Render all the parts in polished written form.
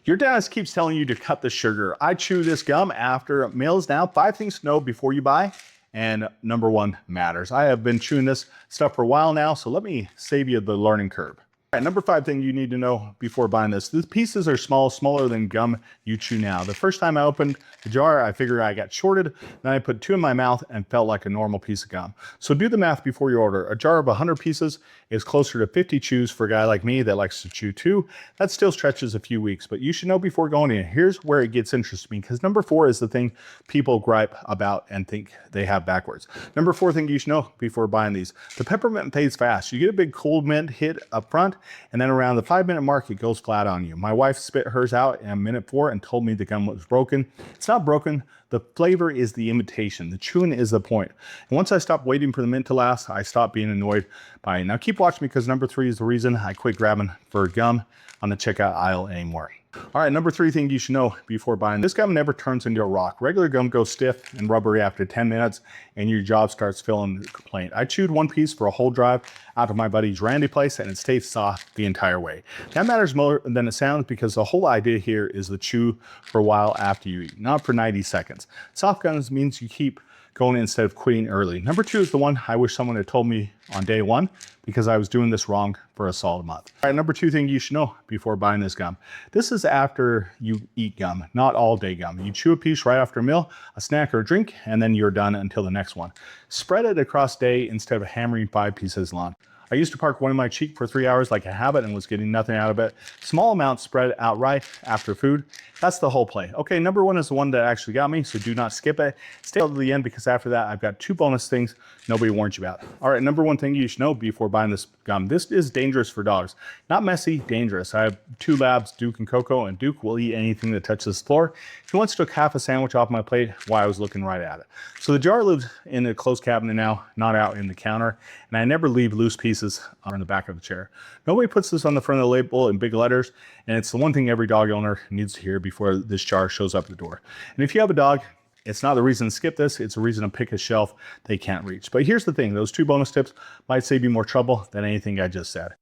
Your dentist keeps telling you to cut the sugar. I chew this gum after meals now. 5 things to know before you buy. And number 1 matters. I have been chewing this stuff for a while now, so let me save you the learning curve. All right, number 5 thing you need to know before buying this. These pieces are small, smaller than gum you chew now. The first time I opened the jar, I figured I got shorted. Then I put 2 in my mouth and felt like a normal piece of gum. So do the math before you order. A jar of 100 pieces is closer to 50 chews for a guy like me that likes to chew 2. That still stretches a few weeks, but you should know before going in. Here's where it gets interesting because number 4 is the thing people gripe about and think they have backwards. Number 4 thing you should know before buying these. The peppermint fades fast. You get a big cold mint hit up front, and then around the 5-minute mark, it goes flat on you. My wife spit hers out in minute 4 and told me the gum was broken. It's not broken. The flavor is the imitation. The chewing is the point. And once I stopped waiting for the mint to last, I stopped being annoyed by it. Now keep watching because number 3 is the reason I quit grabbing for gum on the checkout aisle anymore. All right, number 3 thing you should know before buying. This gum never turns into a rock. Regular gum goes stiff and rubbery after 10 minutes and your jaw starts feeling the complaint. I chewed 1 piece for a whole drive out of my buddy's Randy place and it stayed soft the entire way. That matters more than it sounds because the whole idea here is to chew for a while after you eat, not for 90 seconds. Soft gums means you keep going instead of quitting early. Number 2 is the one I wish someone had told me on day 1 because I was doing this wrong for a solid month. All right, number 2 thing you should know before buying this gum. This is after you eat gum, not all day gum. You chew a piece right after a meal, a snack or a drink, and then you're done until the next one. Spread it across day instead of hammering 5 pieces long. I used to park one in my cheek for 3 hours like a habit and was getting nothing out of it. Small amounts spread out right after food. That's the whole play. Okay, number 1 is the one that actually got me, so do not skip it. Stay till the end because after that, I've got 2 bonus things nobody warned you about. All right, number 1 thing you should know before buying this gum. This is dangerous for dogs. Not messy, dangerous. I have 2 labs, Duke and Coco, and Duke will eat anything that touches the floor. He once took half a sandwich off my plate while I was looking right at it. So the jar lives in a closed cabinet now, not out in the counter, and I never leave loose pieces on the back of the chair. Nobody puts this on the front of the label in big letters, and it's the one thing every dog owner needs to hear before this jar shows up at the door. And if you have a dog, it's not the reason to skip this, it's a reason to pick a shelf they can't reach. But here's the thing, those 2 bonus tips might save you more trouble than anything I just said.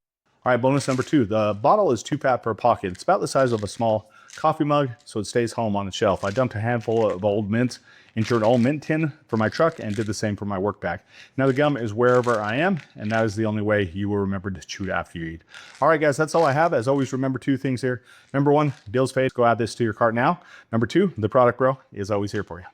All right, bonus number 2, the bottle is too fat for a pocket. It's about the size of a small coffee mug, so it stays home on the shelf. I dumped a handful of old mints into an old mint tin for my truck and did the same for my work bag. Now the gum is wherever I am, and that is the only way you will remember to chew it after you eat. All right, guys, that's all I have. As always, remember 2 things here. Number 1, deals fade. Go add this to your cart now. Number 2, the product bro is always here for you.